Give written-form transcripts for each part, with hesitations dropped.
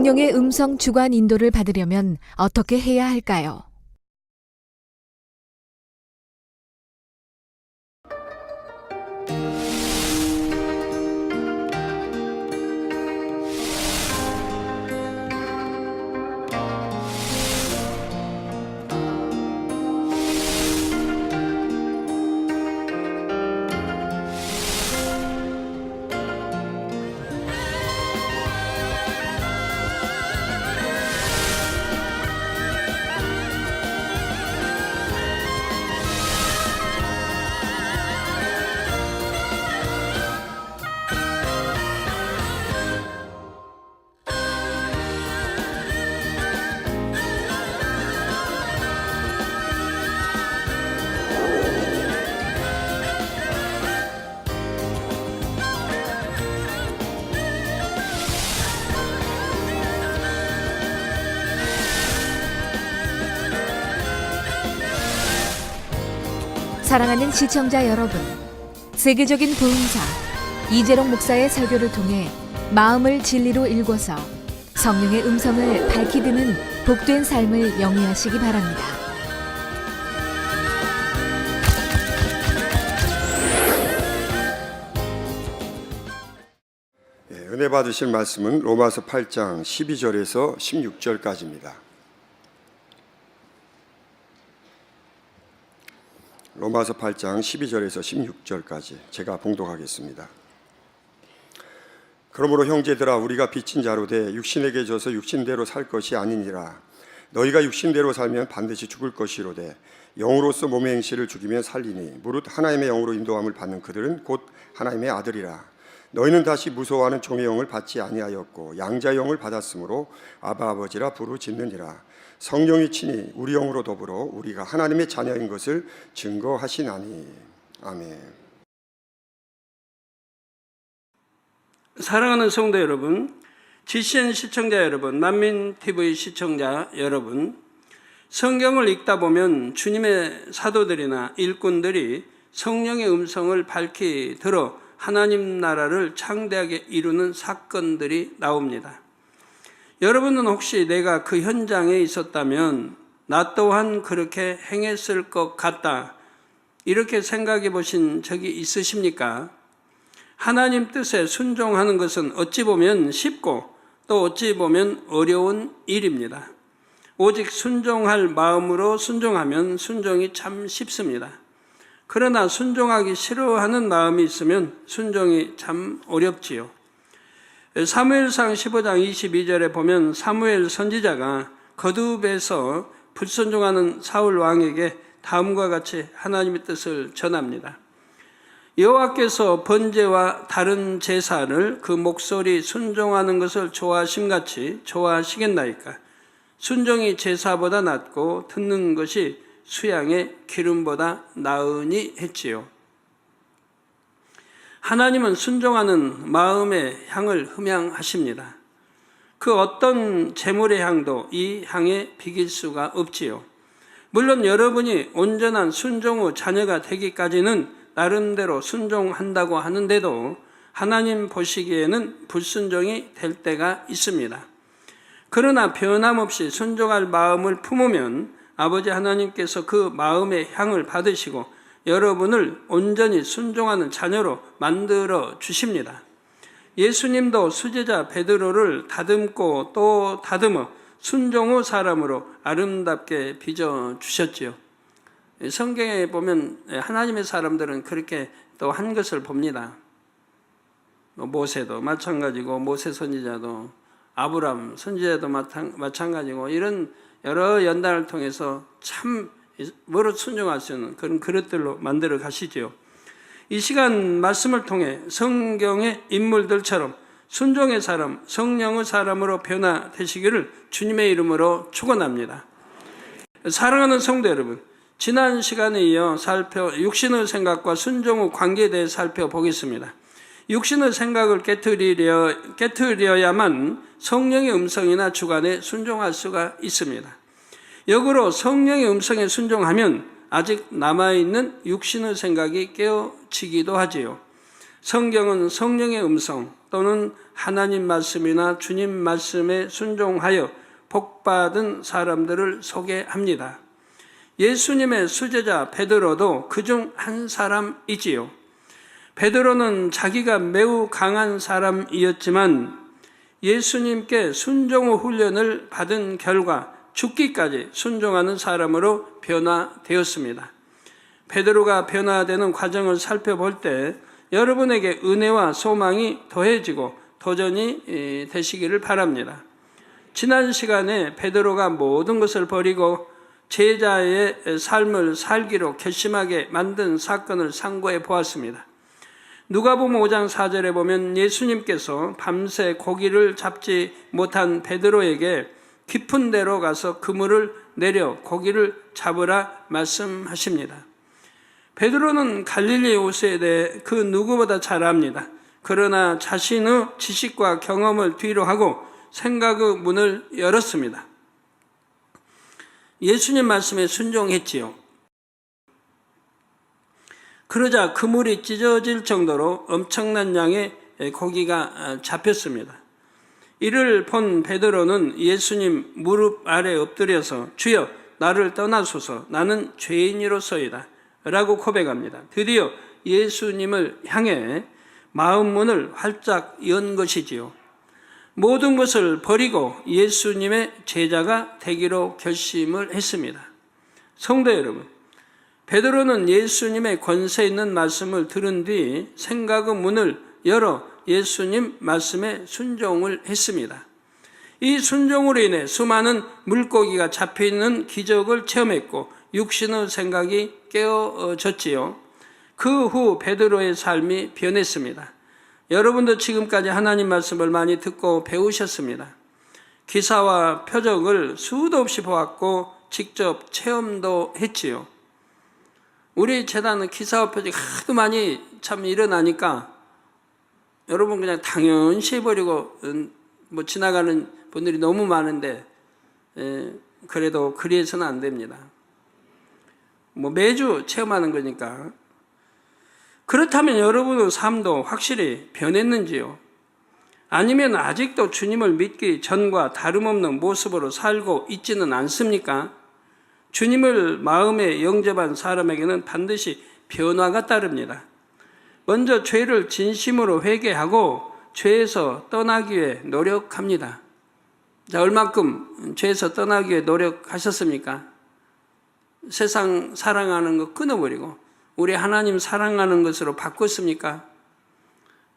성령의 음성 주관 인도를 받으려면 어떻게 해야 할까요? 사랑하는 시청자 여러분, 세계적인 보음사 이재롱 목사의 설교를 통해 마음을 진리로 일궈서 성령의 음성을 밝히 듣는 복된 삶을 영위하시기 바랍니다. 은혜 받으실 말씀은 로마서 8장 12절에서 16절까지입니다. 로마서 8장 12절에서 16절까지 제가 봉독하겠습니다. 그러므로 형제들아, 우리가 빚진 자로 돼 육신에게 져서 육신대로 살 것이 아니니라. 너희가 육신대로 살면 반드시 죽을 것이로되 영으로서 몸의 행실을 죽이면 살리니 무릇 하나님의 영으로 인도함을 받는 그들은 곧 하나님의 아들이라. 너희는 다시 무서워하는 종의 영을 받지 아니하였고 양자의 영을 받았으므로 아바 아버지라 부르짖느니라. 성령이 친히 우리 영으로 더불어 우리가 하나님의 자녀인 것을 증거하시나니. 아멘. 사랑하는 성도 여러분, GCN 시청자 여러분, 만민TV 시청자 여러분, 성경을 읽다 보면 주님의 사도들이나 일꾼들이 성령의 음성을 밝히 들어 하나님 나라를 창대하게 이루는 사건들이 나옵니다. 여러분은 혹시 내가 그 현장에 있었다면 나 또한 그렇게 행했을 것 같다, 이렇게 생각해 보신 적이 있으십니까? 하나님 뜻에 순종하는 것은 어찌 보면 쉽고 또 어찌 보면 어려운 일입니다. 오직 순종할 마음으로 순종하면 순종이 참 쉽습니다. 그러나 순종하기 싫어하는 마음이 있으면 순종이 참 어렵지요. 사무엘상 15장 22절에 보면 사무엘 선지자가 거듭에서 불순종하는 사울 왕에게 다음과 같이 하나님의 뜻을 전합니다. 여호와께서 번제와 다른 제사를 그 목소리 순종하는 것을 좋아하심같이 좋아하시겠나이까? 순종이 제사보다 낫고 듣는 것이 수양의 기름보다 나으니 했지요. 하나님은 순종하는 마음의 향을 흠향하십니다. 그 어떤 재물의 향도 이 향에 비길 수가 없지요. 물론 여러분이 온전한 순종 후 자녀가 되기까지는 나름대로 순종한다고 하는데도 하나님 보시기에는 불순종이 될 때가 있습니다. 그러나 변함없이 순종할 마음을 품으면 아버지 하나님께서 그 마음의 향을 받으시고 여러분을 온전히 순종하는 자녀로 만들어 주십니다. 예수님도 수제자 베드로를 다듬고 또 다듬어 순종 후 사람으로 아름답게 빚어 주셨지요. 성경에 보면 하나님의 사람들은 그렇게 또 한 것을 봅니다. 모세도 마찬가지고, 모세 선지자도, 아브람 선지자도 마찬가지고, 이런 여러 연단을 통해서 참 뭐로 순종할 수 있는 그런 그릇들로 만들어 가시죠. 이 시간 말씀을 통해 성경의 인물들처럼 순종의 사람, 성령의 사람으로 변화되시기를 주님의 이름으로 축원합니다. 사랑하는 성도 여러분, 지난 시간에 이어 육신의 생각과 순종 후 관계에 대해 살펴보겠습니다. 육신의 생각을 깨트려야만 성령의 음성이나 주관에 순종할 수가 있습니다. 역으로 성령의 음성에 순종하면 아직 남아있는 육신의 생각이 깨어지기도 하지요. 성경은 성령의 음성 또는 하나님 말씀이나 주님 말씀에 순종하여 복받은 사람들을 소개합니다. 예수님의 수제자 베드로도 그중 한 사람이지요. 베드로는 자기가 매우 강한 사람이었지만 예수님께 순종 훈련을 받은 결과 죽기까지 순종하는 사람으로 변화되었습니다. 베드로가 변화되는 과정을 살펴볼 때 여러분에게 은혜와 소망이 더해지고 도전이 되시기를 바랍니다. 지난 시간에 베드로가 모든 것을 버리고 제자의 삶을 살기로 결심하게 만든 사건을 상고해 보았습니다. 누가복음 5장 4절에 보면 예수님께서 밤새 고기를 잡지 못한 베드로에게 깊은 데로 가서 그물을 내려 고기를 잡으라 말씀하십니다. 베드로는 갈릴리 요새에 대해 그 누구보다 잘 압니다. 그러나 자신의 지식과 경험을 뒤로 하고 생각의 문을 열었습니다. 예수님 말씀에 순종했지요. 그러자 그물이 찢어질 정도로 엄청난 양의 고기가 잡혔습니다. 이를 본 베드로는 예수님 무릎 아래 엎드려서 주여 나를 떠나소서 나는 죄인이로소이다 라고 고백합니다. 드디어 예수님을 향해 마음 문을 활짝 연 것이지요. 모든 것을 버리고 예수님의 제자가 되기로 결심을 했습니다. 성도 여러분, 베드로는 예수님의 권세 있는 말씀을 들은 뒤 생각의 문을 열어 예수님 말씀에 순종을 했습니다. 이 순종으로 인해 수많은 물고기가 잡히는 기적을 체험했고 육신의 생각이 깨어졌지요. 그 후 베드로의 삶이 변했습니다. 여러분도 지금까지 하나님 말씀을 많이 듣고 배우셨습니다. 기사와 표적을 수도 없이 보았고 직접 체험도 했지요. 우리 재단은 기사와 표적이 하도 많이 참 일어나니까 여러분 그냥 당연시 해버리고 지나가는 분들이 너무 많은데 그래도 그리해서는 안 됩니다. 매주 체험하는 거니까. 그렇다면 여러분의 삶도 확실히 변했는지요? 아니면 아직도 주님을 믿기 전과 다름없는 모습으로 살고 있지는 않습니까? 주님을 마음에 영접한 사람에게는 반드시 변화가 따릅니다. 먼저 죄를 진심으로 회개하고 죄에서 떠나기 위해 노력합니다. 자, 얼마큼 죄에서 떠나기 위해 노력하셨습니까? 세상 사랑하는 거 끊어버리고 우리 하나님 사랑하는 것으로 바꿨습니까?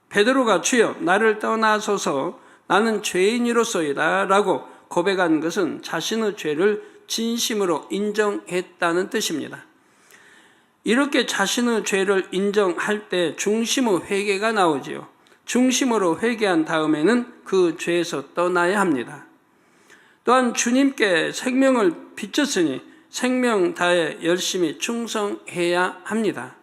베드로가 주여 나를 떠나소서 나는 죄인이로소이다 라고 고백한 것은 자신의 죄를 진심으로 인정했다는 뜻입니다. 이렇게 자신의 죄를 인정할 때 중심의 회개가 나오지요. 중심으로 회개한 다음에는 그 죄에서 떠나야 합니다. 또한 주님께 생명을 비쳤으니 생명 다해 열심히 충성해야 합니다.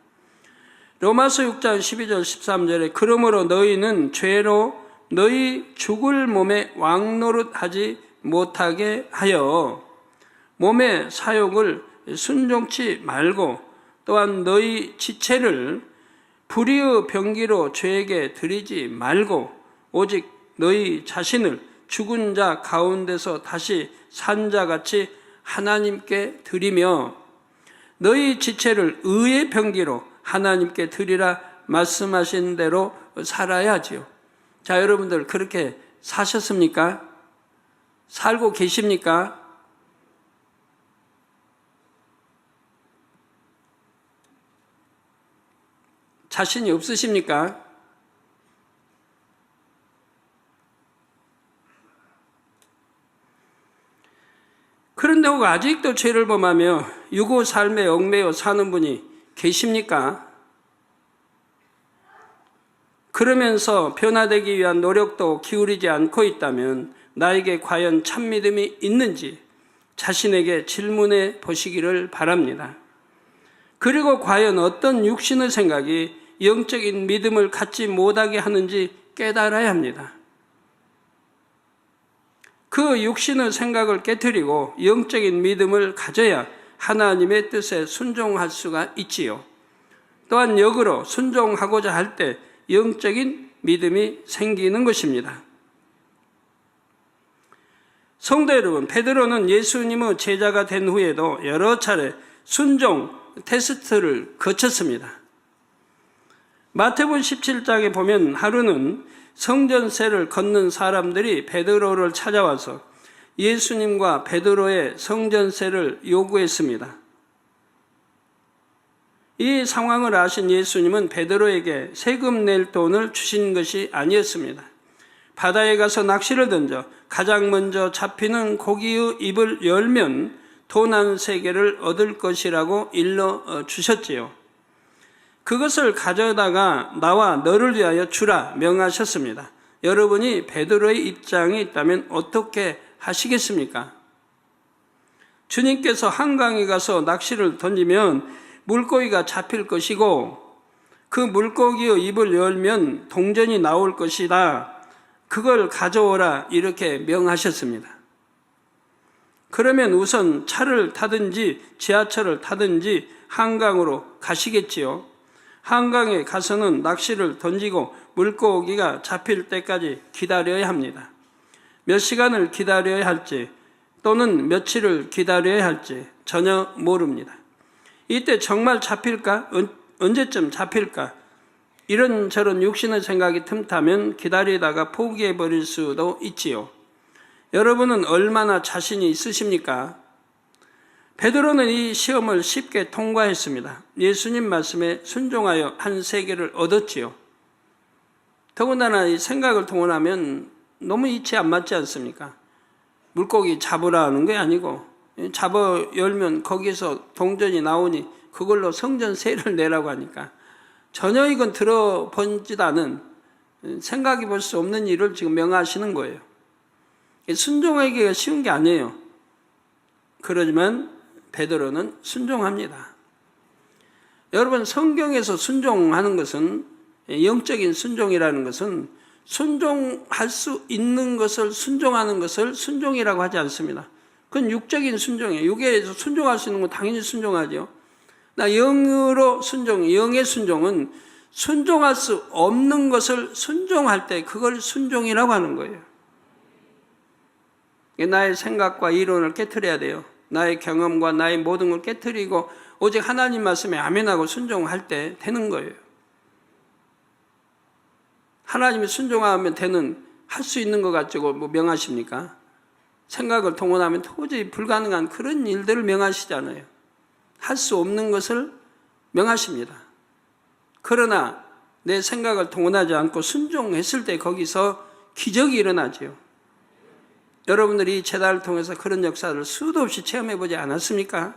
로마서 6장 12절 13절에 그러므로 너희는 죄로 너희 죽을 몸에 왕노릇하지 못하게 하여 몸의 사욕을 순종치 말고 또한 너희 지체를 불의의 병기로 죄에게 드리지 말고 오직 너희 자신을 죽은 자 가운데서 다시 산 자같이 하나님께 드리며 너희 지체를 의의 병기로 하나님께 드리라 말씀하신 대로 살아야지요. 자, 여러분들 그렇게 사셨습니까? 살고 계십니까? 자신이 없으십니까? 그런데 혹 아직도 죄를 범하며 유고 삶에 얽매여 사는 분이 계십니까? 그러면서 변화되기 위한 노력도 기울이지 않고 있다면 나에게 과연 참 믿음이 있는지 자신에게 질문해 보시기를 바랍니다. 그리고 과연 어떤 육신의 생각이 영적인 믿음을 갖지 못하게 하는지 깨달아야 합니다. 그 육신의 생각을 깨트리고 영적인 믿음을 가져야 하나님의 뜻에 순종할 수가 있지요. 또한 역으로 순종하고자 할 때 영적인 믿음이 생기는 것입니다. 성도 여러분, 베드로는 예수님의 제자가 된 후에도 여러 차례 순종 테스트를 거쳤습니다. 마태복음 17장에 보면 하루는 성전세를 걷는 사람들이 베드로를 찾아와서 예수님과 베드로의 성전세를 요구했습니다. 이 상황을 아신 예수님은 베드로에게 세금 낼 돈을 주신 것이 아니었습니다. 바다에 가서 낚시를 던져 가장 먼저 잡히는 고기의 입을 열면 돈 한 세개를 얻을 것이라고 일러 주셨지요. 그것을 가져다가 나와 너를 위하여 주라 명하셨습니다. 여러분이 베드로의 입장에 있다면 어떻게 하시겠습니까? 주님께서 한강에 가서 낚시를 던지면 물고기가 잡힐 것이고 그 물고기의 입을 열면 동전이 나올 것이다. 그걸 가져오라 이렇게 명하셨습니다. 그러면 우선 차를 타든지 지하철을 타든지 한강으로 가시겠지요. 한강에 가서는 낚시를 던지고 물고기가 잡힐 때까지 기다려야 합니다. 몇 시간을 기다려야 할지 또는 며칠을 기다려야 할지 전혀 모릅니다. 이때 정말 잡힐까? 언제쯤 잡힐까? 이런저런 육신의 생각이 틈타면 기다리다가 포기해버릴 수도 있지요. 여러분은 얼마나 자신이 있으십니까? 베드로는 이 시험을 쉽게 통과했습니다. 예수님 말씀에 순종하여 한 세계를 얻었지요. 더군다나 이 생각을 동원하면 너무 이치 안 맞지 않습니까? 물고기 잡으라 하는 게 아니고 잡아 열면 거기서 동전이 나오니 그걸로 성전세를 내라고 하니까 전혀 이건 들어본지도 않은 생각해 볼 수 없는 일을 지금 명하시는 거예요. 순종하기가 쉬운 게 아니에요. 그러지만 베드로는 순종합니다. 여러분, 성경에서 순종하는 것은, 영적인 순종이라는 것은 순종할 수 있는 것을 순종하는 것을 순종이라고 하지 않습니다. 그건 육적인 순종이에요. 육에서 순종할 수 있는 건 당연히 순종하죠. 나 영으로 순종, 영의 순종은 순종할 수 없는 것을 순종할 때 그걸 순종이라고 하는 거예요. 나의 생각과 이론을 깨트려야 돼요. 나의 경험과 나의 모든 걸 깨트리고 오직 하나님 말씀에 아멘하고 순종할 때 되는 거예요. 하나님이 순종하면 되는, 할 수 있는 것 가지고 뭐 명하십니까? 생각을 동원하면 도저히 불가능한 그런 일들을 명하시잖아요. 할 수 없는 것을 명하십니다. 그러나 내 생각을 동원하지 않고 순종했을 때 거기서 기적이 일어나죠. 여러분들이 이 재단을 통해서 그런 역사를 수도 없이 체험해보지 않았습니까?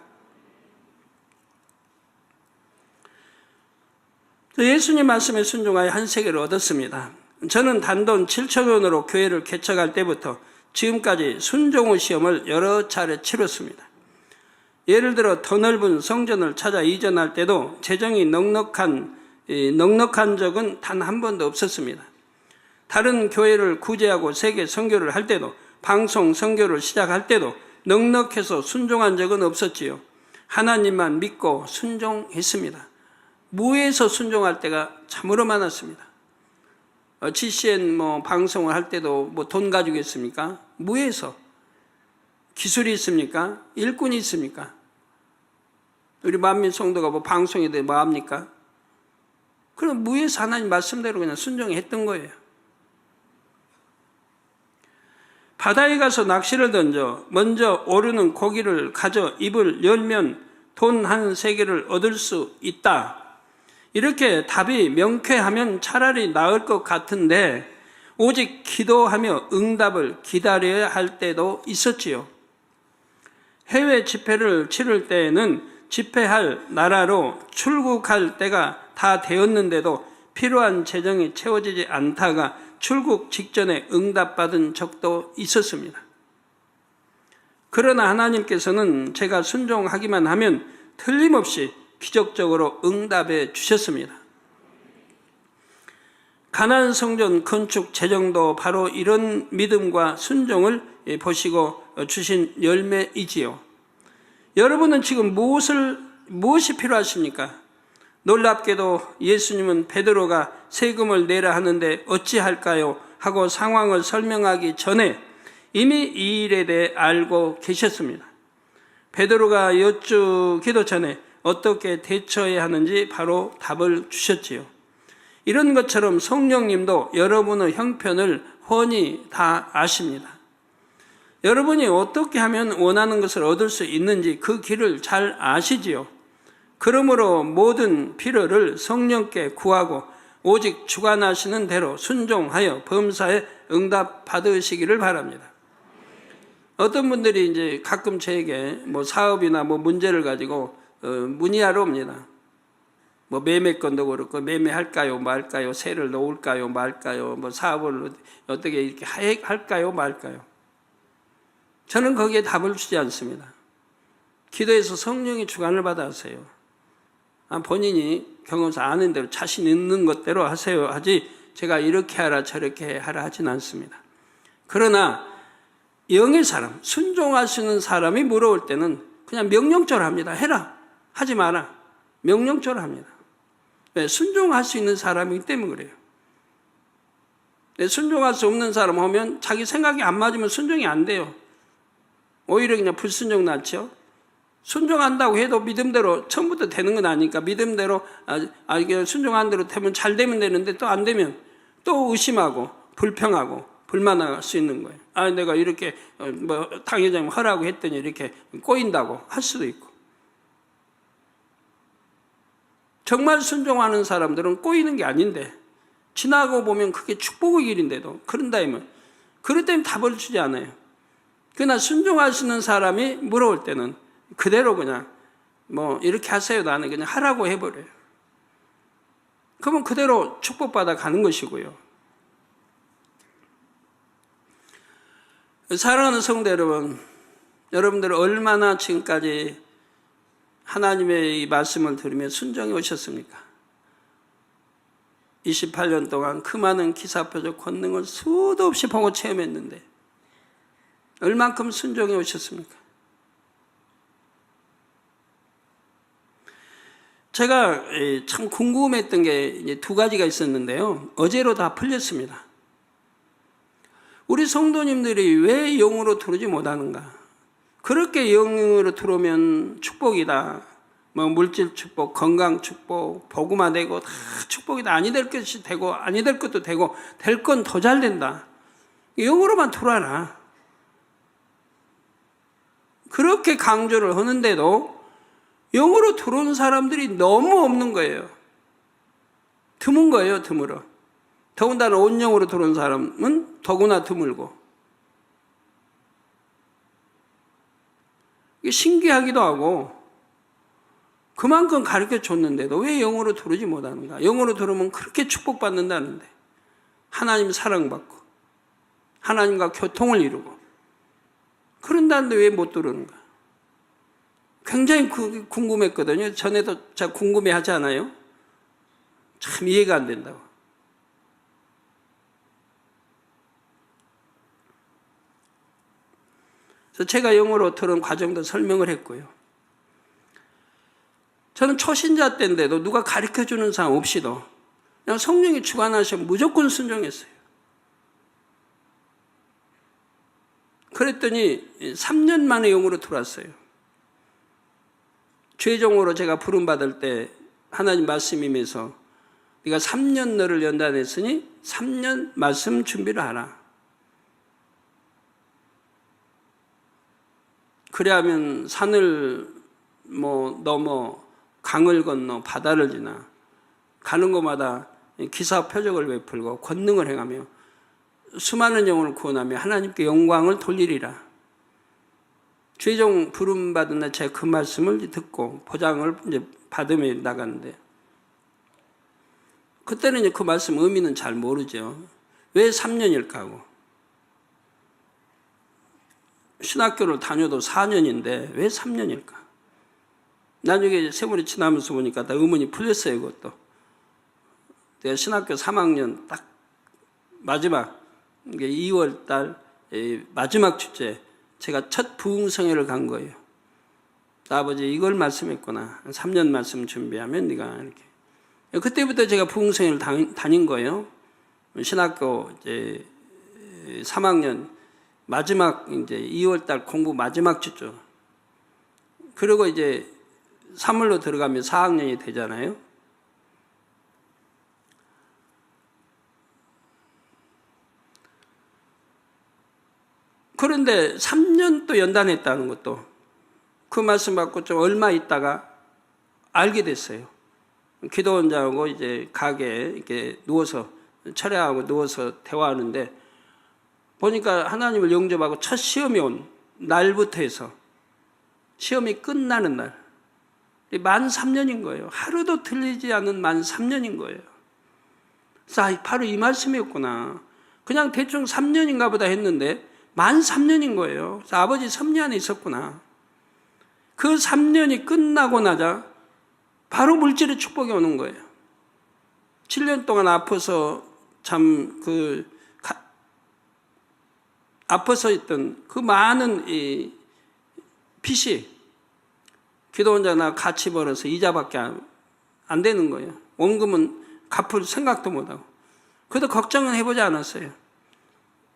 예수님 말씀에 순종하여 한 세계를 얻었습니다. 저는 단돈 7,000원으로 교회를 개척할 때부터 지금까지 순종의 시험을 여러 차례 치렀습니다. 예를 들어 더 넓은 성전을 찾아 이전할 때도 재정이 넉넉한 적은 단 한 번도 없었습니다. 다른 교회를 구제하고 세계 선교를 할 때도 방송 선교를 시작할 때도 넉넉해서 순종한 적은 없었지요. 하나님만 믿고 순종했습니다. 무에서 순종할 때가 참으로 많았습니다. GCN 방송을 할 때도 돈 가지고 있습니까? 무에서. 기술이 있습니까? 일꾼이 있습니까? 우리 만민 성도가 방송에 대해 뭐 합니까? 그럼 무에서 하나님 말씀대로 그냥 순종했던 거예요. 바다에 가서 낚시를 던져 먼저 오르는 고기를 가져 입을 열면 돈 한 세개를 얻을 수 있다. 이렇게 답이 명쾌하면 차라리 나을 것 같은데 오직 기도하며 응답을 기다려야 할 때도 있었지요. 해외 집회를 치를 때에는 집회할 나라로 출국할 때가 다 되었는데도 필요한 재정이 채워지지 않다가 출국 직전에 응답받은 적도 있었습니다. 그러나 하나님께서는 제가 순종하기만 하면 틀림없이 기적적으로 응답해 주셨습니다. 가나안 성전 건축 재정도 바로 이런 믿음과 순종을 보시고 주신 열매이지요. 여러분은 지금 무엇이 필요하십니까? 놀랍게도 예수님은 베드로가 세금을 내라 하는데 어찌할까요? 하고 상황을 설명하기 전에 이미 이 일에 대해 알고 계셨습니다. 베드로가 여쭈기도 전에 어떻게 대처해야 하는지 바로 답을 주셨지요. 이런 것처럼 성령님도 여러분의 형편을 훤히 다 아십니다. 여러분이 어떻게 하면 원하는 것을 얻을 수 있는지 그 길을 잘 아시지요. 그러므로 모든 필요를 성령께 구하고 오직 주관하시는 대로 순종하여 범사에 응답 받으시기를 바랍니다. 어떤 분들이 이제 가끔 저에게 뭐 사업이나 뭐 문제를 가지고 문의하러 옵니다. 뭐 매매건도 그렇고 매매할까요 말까요, 세를 놓을까요 말까요, 뭐 사업을 어떻게 이렇게 할까요 말까요. 저는 거기에 답을 주지 않습니다. 기도해서 성령의 주관을 받아 하세요. 본인이 경험상 아는 대로 자신 있는 것대로 하세요 하지 제가 이렇게 하라 저렇게 하라 하진 않습니다. 그러나 영의 사람, 순종할 수 있는 사람이 물어올 때는 그냥 명령적으로 합니다. 해라, 하지 마라. 명령적으로 합니다. 왜? 순종할 수 있는 사람이기 때문에 그래요. 순종할 수 없는 사람 오면 자기 생각이 안 맞으면 순종이 안 돼요. 오히려 그냥 불순종 낳죠. 순종한다고 해도 믿음대로 처음부터 되는 건 아니니까 믿음대로 이게 순종한 대로 되면 잘 되면 되는데 또 안 되면 또 의심하고 불평하고 불만할 수 있는 거예요. 내가 이렇게 뭐 당회장님 하라고 했더니 이렇게 꼬인다고 할 수도 있고. 정말 순종하는 사람들은 꼬이는 게 아닌데 지나고 보면 그게 축복의 길인데도 그런다면 그럴 때는 답을 주지 않아요. 그러나 순종하시는 사람이 물어올 때는 그대로 그냥 뭐 이렇게 하세요 나는 그냥 하라고 해버려요. 그러면 그대로 축복받아 가는 것이고요. 사랑하는 성도 여러분, 여러분들 얼마나 지금까지 하나님의 이 말씀을 들으며 순종해 오셨습니까? 28년 동안 그 많은 기사표적 권능을 수도 없이 보고 체험했는데 얼만큼 순종해 오셨습니까? 제가 참 궁금했던 게 이제 두 가지가 있었는데요. 어제로 다 풀렸습니다. 우리 성도님들이 왜 영으로 들어오지 못하는가? 그렇게 영으로 들어오면 축복이다. 뭐 물질 축복, 건강 축복, 복음화 되고 다 축복이다. 아니 될 것이 되고 아니 될 것도 되고 될 건 더 잘 된다. 영으로만 들어와라. 그렇게 강조를 하는데도 영으로 들어오는 사람들이 너무 없는 거예요. 드문 거예요, 드물어. 더군다나 온영으로 들어온 사람은 더구나 드물고. 이게 신기하기도 하고 그만큼 가르쳐 줬는데도 왜 영으로 들어오지 못하는가? 영으로 들어오면 그렇게 축복받는다는데 하나님 사랑받고 하나님과 교통을 이루고 그런다는데 왜 못 들어오는가? 굉장히 궁금했거든요. 전에도 제가 궁금해하지 않아요? 참 이해가 안 된다고. 그래서 제가 영어로 들은 과정도 설명을 했고요. 저는 초신자 때인데도 누가 가르쳐주는 사람 없이도 그냥 성령이 주관하시면 무조건 순종했어요. 그랬더니 3년 만에 영으로 들어왔어요. 최종으로 제가 부름받을 때 하나님 말씀이면서 네가 3년 너를 연단했으니 3년 말씀 준비를 하라. 그래야 하면 산을 뭐 넘어 강을 건너 바다를 지나 가는 곳마다 기사 표적을 베풀고 권능을 행하며 수많은 영혼을 구원하며 하나님께 영광을 돌리리라. 최종 부름받은 날 제가 그 말씀을 듣고 보장을 이제 받으며 나가는데 그때는 이제 그 말씀 의미는 잘 모르죠. 왜 3년일까 하고. 신학교를 다녀도 4년인데 왜 3년일까? 나중에 세월이 지나면서 보니까 다 의문이 풀렸어요, 그것도. 내가 신학교 3학년 딱 마지막, 2월 달 마지막 주째 제가 첫 부흥성회를 간 거예요. 아버지 이걸 말씀했구나. 3년 말씀 준비하면 네가 이렇게 그때부터 제가 부흥성을 다닌 거예요. 신학교 이제 3학년 마지막 이제 2월달 공부 마지막 주죠. 그리고 이제 3월로 들어가면 4학년이 되잖아요. 그런데 3년 또 연단했다는 것도 그 말씀 받고 좀 얼마 있다가 알게 됐어요. 기도 혼자하고 이제 가게에 이렇게 누워서 철야하고 누워서 대화하는데 보니까 하나님을 영접하고 첫 시험이 온 날부터 해서 시험이 끝나는 날 만 3년인 거예요. 하루도 틀리지 않은 만 3년인 거예요. 그래서 바로 이 말씀이었구나. 그냥 대충 3년인가 보다 했는데 만 3년인 거예요. 그래서 아버지 섭리 안에 있었구나. 그 3년이 끝나고 나자 바로 물질의 축복이 오는 거예요. 7년 동안 아파서 아파서 있던 그 많은 이 빚이 기도 혼자나 같이 벌어서 이자밖에 안 되는 거예요. 원금은 갚을 생각도 못하고. 그래도 걱정은 해보지 않았어요.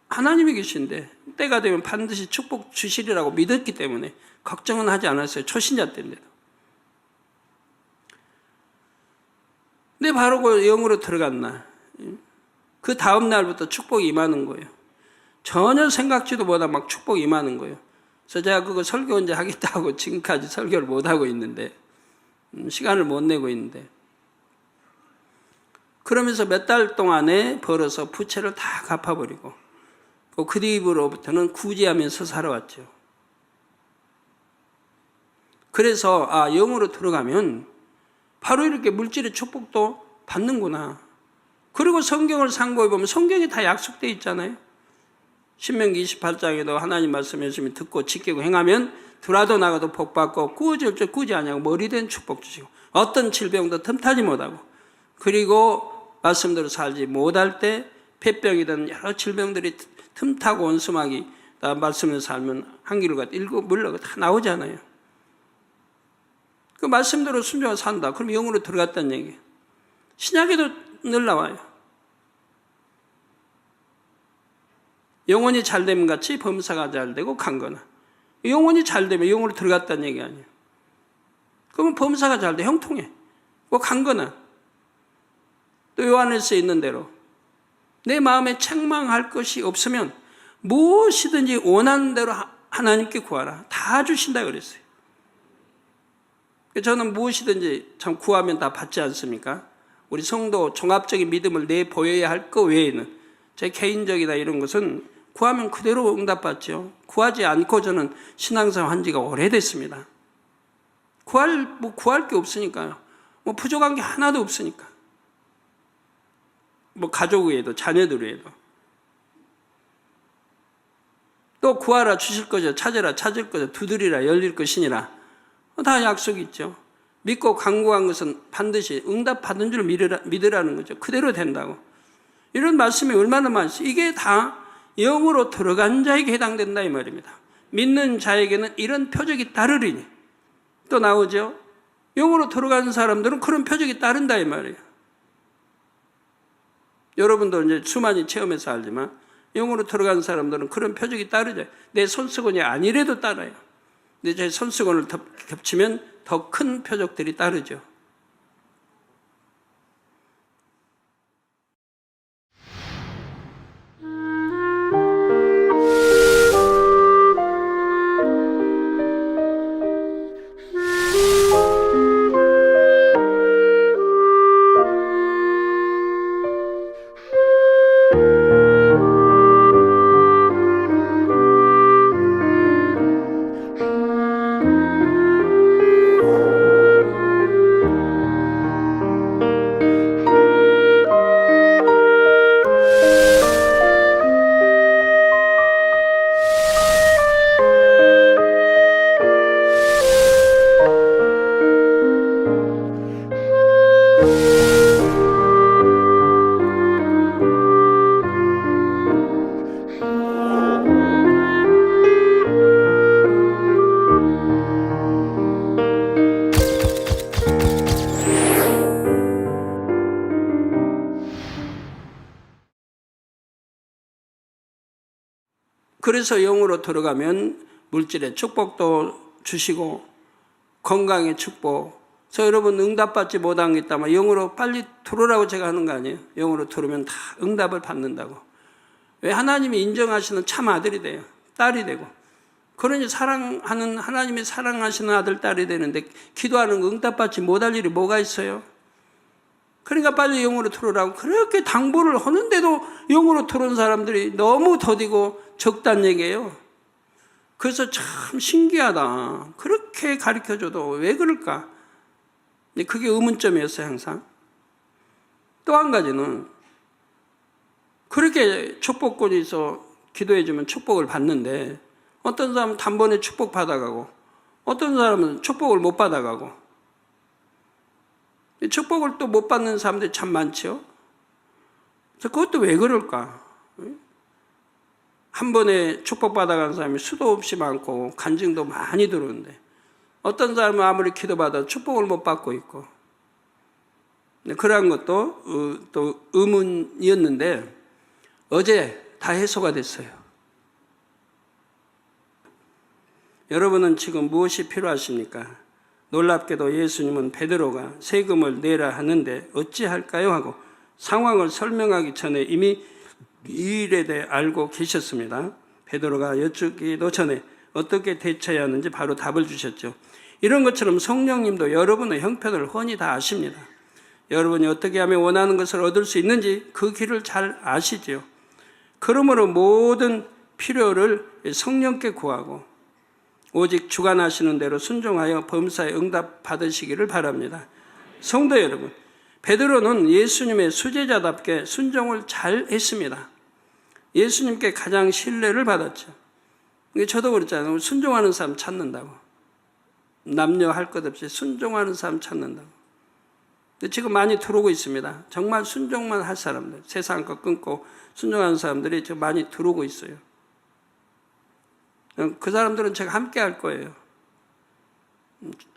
하나님이 계신데 때가 되면 반드시 축복 주시리라고 믿었기 때문에 걱정은 하지 않았어요. 초신자 때인데도. 근데 바로 그 영으로 들어간 날, 그 다음 날부터 축복이 임하는 거예요. 전혀 생각지도 못한 막 축복이 임하는 거예요. 그래서 제가 그거 설교 언제 하겠다 고 지금까지 설교를 못 하고 있는데, 시간을 못 내고 있는데, 그러면서 몇 달 동안에 벌어서 부채를 다 갚아버리고 그 뒤로부터는 구제하면서 살아왔죠. 그래서 영으로 들어가면 바로 이렇게 물질의 축복도 받는구나. 그리고 성경을 상고해 보면 성경이 다 약속되어 있잖아요. 신명기 28장에도 하나님 말씀 열심히 듣고 지키고 행하면 들어도 나가도 복받고 꾸어질 줄 꾸지 아니하고 머리된 축복 주시고 어떤 질병도 틈타지 못하고 그리고 말씀대로 살지 못할 때 폐병이든 여러 질병들이 틈타고 원수막이 말씀을 살면 한기를 일곱 물러가 다 나오잖아요. 그 말씀대로 순종하고 산다. 그럼 영으로 들어갔다는 얘기예요. 신약에도 늘 나와요. 영혼이 잘되면 같이 범사가 잘되고 강거나. 영혼이 잘되면 영으로 들어갔다는 얘기 아니에요. 그러면 범사가 잘돼 형통해. 강거나. 또 요한일서에 있는 대로 내 마음에 책망할 것이 없으면 무엇이든지 원하는 대로 하나님께 구하라. 다 주신다 그랬어요. 저는 무엇이든지 참 구하면 다 받지 않습니까? 우리 성도 종합적인 믿음을 내보여야 할 것 외에는 제 개인적이다 이런 것은 구하면 그대로 응답받죠. 구하지 않고 저는 신앙생활 한 지가 오래됐습니다. 구할 게 없으니까요. 부족한 게 하나도 없으니까. 가족 외에도 자녀들 외에도. 또 구하라 주실 거죠. 찾으라 찾을 거죠. 두드리라 열릴 것이니라. 다 약속이 있죠. 믿고 간구한 것은 반드시 응답받은 줄 믿으라는 거죠. 그대로 된다고. 이런 말씀이 얼마나 많지. 이게 다 영으로 들어간 자에게 해당된다 이 말입니다. 믿는 자에게는 이런 표적이 따르리니. 또 나오죠. 영으로 들어가는 사람들은 그런 표적이 따른다 이 말이에요. 여러분도 이제 수많이 체험해서 알지만 영으로 들어가는 사람들은 그런 표적이 따르죠. 내 손수건이 아니래도 따라요. 근데 제 손수건을 겹치면 더 큰 표적들이 따르죠. 그래서 영으로 들어가면 물질의 축복도 주시고 건강의 축복. 그래서 여러분 응답받지 못한 게 있다면 영으로 빨리 들어오라고 제가 하는 거 아니에요? 영으로 들어오면 다 응답을 받는다고. 왜? 하나님이 인정하시는 참 아들이 돼요. 딸이 되고. 그러니 사랑하는, 하나님이 사랑하시는 아들, 딸이 되는데 기도하는 거 응답받지 못할 일이 뭐가 있어요? 그러니까 빨리 영으로 들어오라고 그렇게 당부를 하는데도 영으로 들어온 사람들이 너무 더디고 적단 얘기예요. 그래서 참 신기하다. 그렇게 가르쳐줘도 왜 그럴까? 그게 의문점이었어요, 항상. 또 한 가지는 그렇게 축복권이 있어 기도해주면 축복을 받는데 어떤 사람은 단번에 축복 받아가고 어떤 사람은 축복을 못 받아가고 축복을 또 못 받는 사람들이 참 많죠. 그래서 그것도 왜 그럴까? 한 번에 축복 받아가는 사람이 수도 없이 많고 간증도 많이 들어오는데 어떤 사람은 아무리 기도받아도 축복을 못 받고 있고 그러한 것도 또 의문이었는데 어제 다 해소가 됐어요. 여러분은 지금 무엇이 필요하십니까? 놀랍게도 예수님은 베드로가 세금을 내라 하는데 어찌할까요? 하고 상황을 설명하기 전에 이미 이 일에 대해 알고 계셨습니다. 베드로가 여쭙기도 전에 어떻게 대처해야 하는지 바로 답을 주셨죠. 이런 것처럼 성령님도 여러분의 형편을 훤히 다 아십니다. 여러분이 어떻게 하면 원하는 것을 얻을 수 있는지 그 길을 잘 아시지요. 그러므로 모든 필요를 성령께 구하고 오직 주관하시는 대로 순종하여 범사에 응답 받으시기를 바랍니다. 성도 여러분, 베드로는 예수님의 수제자답게 순종을 잘 했습니다. 예수님께 가장 신뢰를 받았죠. 저도 그랬잖아요. 순종하는 사람 찾는다고. 남녀 할 것 없이 순종하는 사람 찾는다고. 근데 지금 많이 들어오고 있습니다. 정말 순종만 할 사람들, 세상 것 끊고 순종하는 사람들이 지금 많이 들어오고 있어요. 그 사람들은 제가 함께 할 거예요.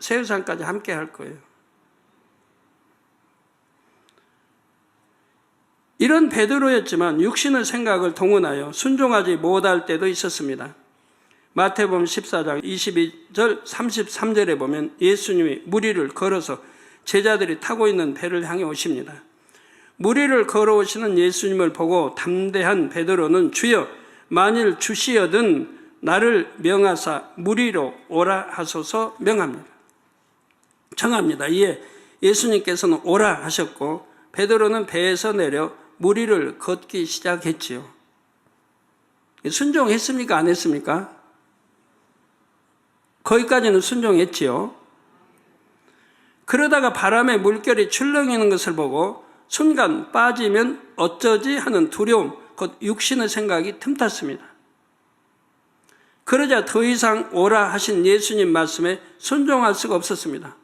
세우산까지 함께 할 거예요. 이런 베드로였지만 육신의 생각을 동원하여 순종하지 못할 때도 있었습니다. 마태복음 14장 22절 33절에 보면 예수님이 무리를 걸어서 제자들이 타고 있는 배를 향해 오십니다. 무리를 걸어오시는 예수님을 보고 담대한 베드로는 주여 만일 주시여든 나를 명하사 무리로 오라 하소서 명합니다. 청합니다. 이에 예수님께서는 오라 하셨고 베드로는 배에서 내려 무리를 걷기 시작했지요. 순종했습니까? 안 했습니까? 거기까지는 순종했지요. 그러다가 바람에 물결이 출렁이는 것을 보고 순간 빠지면 어쩌지 하는 두려움, 곧 육신의 생각이 틈탔습니다. 그러자 더 이상 오라 하신 예수님 말씀에 순종할 수가 없었습니다.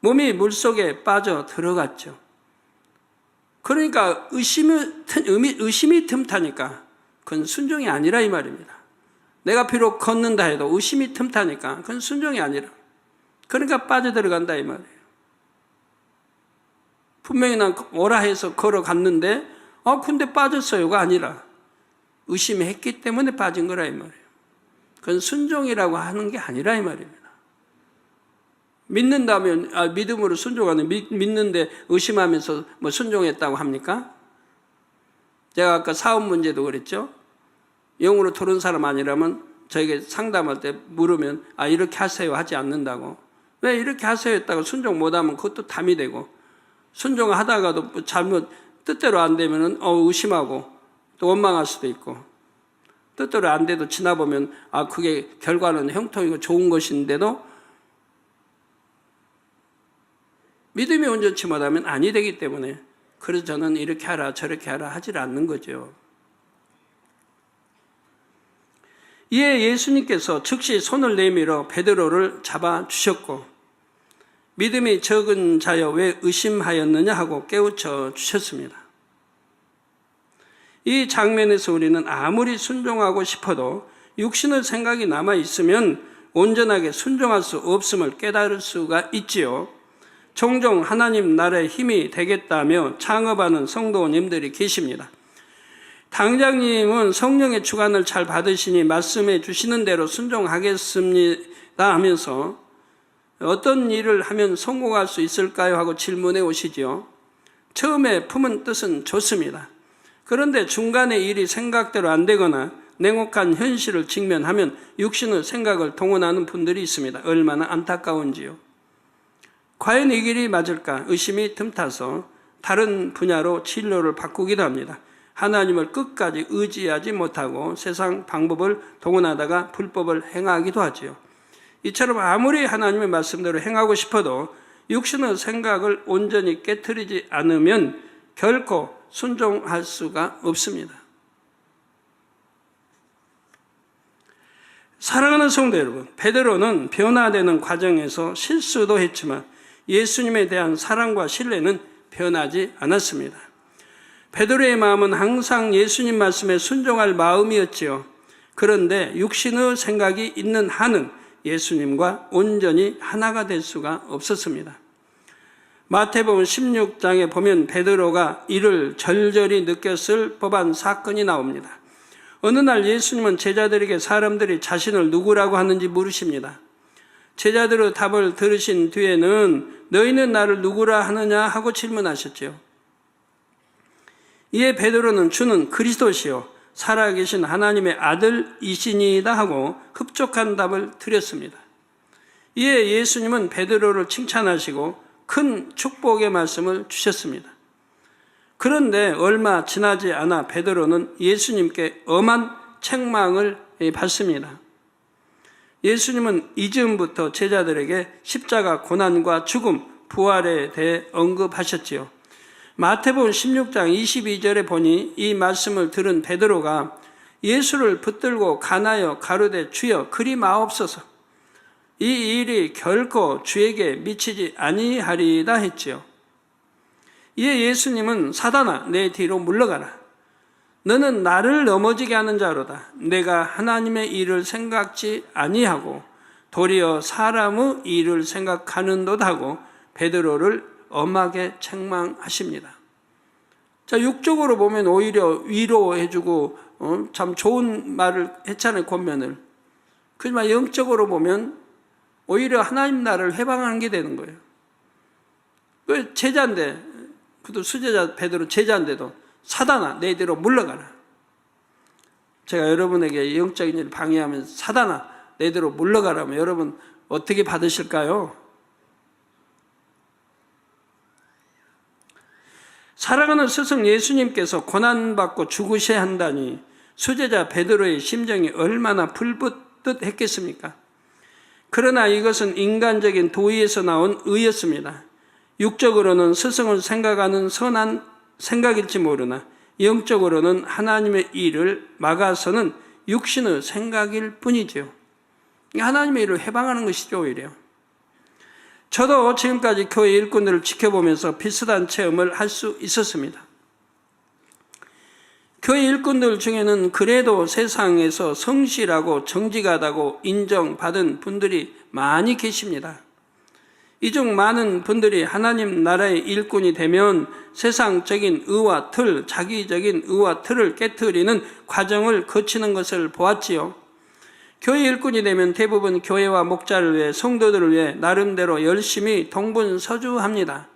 몸이 물속에 빠져 들어갔죠. 그러니까 의심이 틈타니까 그건 순종이 아니라 이 말입니다. 내가 비록 걷는다 해도 의심이 틈타니까 그건 순종이 아니라. 그러니까 빠져들어간다 이 말이에요. 분명히 난 오라 해서 걸어갔는데 근데 빠졌어요가 아니라 의심했기 때문에 빠진 거라 이 말이에요. 그건 순종이라고 하는 게 아니라 이 말입니다. 믿는다면 믿음으로 순종하는 믿는데 의심하면서 뭐 순종했다고 합니까? 제가 아까 사업 문제도 그랬죠. 영으로 들은 사람 아니라면 저에게 상담할 때 물으면 이렇게 하세요 하지 않는다고. 왜 이렇게 하세요 했다고 순종 못하면 그것도 담이 되고 순종하다가도 잘못 뜻대로 안 되면 의심하고 또 원망할 수도 있고 뜻대로 안 돼도 지나보면 그게 결과는 형통이고 좋은 것인데도 믿음이 온전치 못하면 아니 되기 때문에 그래서 저는 이렇게 하라 저렇게 하라 하질 않는 거죠. 이에 예수님께서 즉시 손을 내밀어 베드로를 잡아주셨고 믿음이 적은 자여 왜 의심하였느냐 하고 깨우쳐 주셨습니다. 이 장면에서 우리는 아무리 순종하고 싶어도 육신의 생각이 남아있으면 온전하게 순종할 수 없음을 깨달을 수가 있지요. 종종 하나님 나라의 힘이 되겠다며 창업하는 성도님들이 계십니다. 당장님은 성령의 주관을 잘 받으시니 말씀해 주시는 대로 순종하겠습니다 하면서 어떤 일을 하면 성공할 수 있을까요? 하고 질문해 오시지요. 처음에 품은 뜻은 좋습니다. 그런데 중간에 일이 생각대로 안 되거나 냉혹한 현실을 직면하면 육신의 생각을 동원하는 분들이 있습니다. 얼마나 안타까운지요. 과연 이 길이 맞을까 의심이 틈타서 다른 분야로 진로를 바꾸기도 합니다. 하나님을 끝까지 의지하지 못하고 세상 방법을 동원하다가 불법을 행하기도 하지요. 이처럼 아무리 하나님의 말씀대로 행하고 싶어도 육신의 생각을 온전히 깨트리지 않으면 결코 순종할 수가 없습니다. 사랑하는 성도 여러분, 베드로는 변화되는 과정에서 실수도 했지만 예수님에 대한 사랑과 신뢰는 변하지 않았습니다. 베드로의 마음은 항상 예수님 말씀에 순종할 마음이었지요. 그런데 육신의 생각이 있는 한은 예수님과 온전히 하나가 될 수가 없었습니다. 마태복음 16장에 보면 베드로가 이를 절절히 느꼈을 법한 사건이 나옵니다. 어느 날 예수님은 제자들에게 사람들이 자신을 누구라고 하는지 물으십니다. 제자들의 답을 들으신 뒤에는 너희는 나를 누구라 하느냐 하고 질문하셨지요. 이에 베드로는 주는 그리스도시요 살아계신 하나님의 아들이시니이다 하고 흡족한 답을 드렸습니다. 이에 예수님은 베드로를 칭찬하시고 큰 축복의 말씀을 주셨습니다. 그런데 얼마 지나지 않아 베드로는 예수님께 엄한 책망을 받습니다. 예수님은 이즈음부터 제자들에게 십자가 고난과 죽음, 부활에 대해 언급하셨지요. 마태복음 16장 22절에 보니 이 말씀을 들은 베드로가 예수를 붙들고 간하여 가로되 주여 그리 마옵소서. 이 일이 결코 주에게 미치지 아니하리이다 했지요. 이에 예수님은 사단아 내 뒤로 물러가라. 너는 나를 넘어지게 하는 자로다. 내가 하나님의 일을 생각지 아니하고 도리어 사람의 일을 생각하는도다 하고 베드로를 엄하게 책망하십니다. 자, 육적으로 보면 오히려 위로해주고 참 좋은 말을 했잖아요, 권면을. 그지만 영적으로 보면 오히려 하나님 나라를 해방하는 게 되는 거예요. 그 제자인데, 그도 수제자 베드로 제자인데도 사단아 내 뒤로 물러가라. 제가 여러분에게 영적인 일을 방해하면 사단아 내 뒤로 물러가라면 여러분 어떻게 받으실까요? 사랑하는 스승 예수님께서 고난받고 죽으셔야 한다니 수제자 베드로의 심정이 얼마나 불붙듯했겠습니까? 그러나 이것은 인간적인 도의에서 나온 의였습니다. 육적으로는 스승을 생각하는 선한 생각일지 모르나 영적으로는 하나님의 일을 막아서는 육신의 생각일 뿐이죠. 하나님의 일을 해방하는 것이죠, 오히려. 저도 지금까지 교회 일꾼들을 지켜보면서 비슷한 체험을 할 수 있었습니다. 교회 일꾼들 중에는 그래도 세상에서 성실하고 정직하다고 인정받은 분들이 많이 계십니다. 이 중 많은 분들이 하나님 나라의 일꾼이 되면 세상적인 의와 틀, 자기적인 의와 틀을 깨트리는 과정을 거치는 것을 보았지요. 교회 일꾼이 되면 대부분 교회와 목자를 위해 성도들을 위해 나름대로 열심히 동분서주합니다.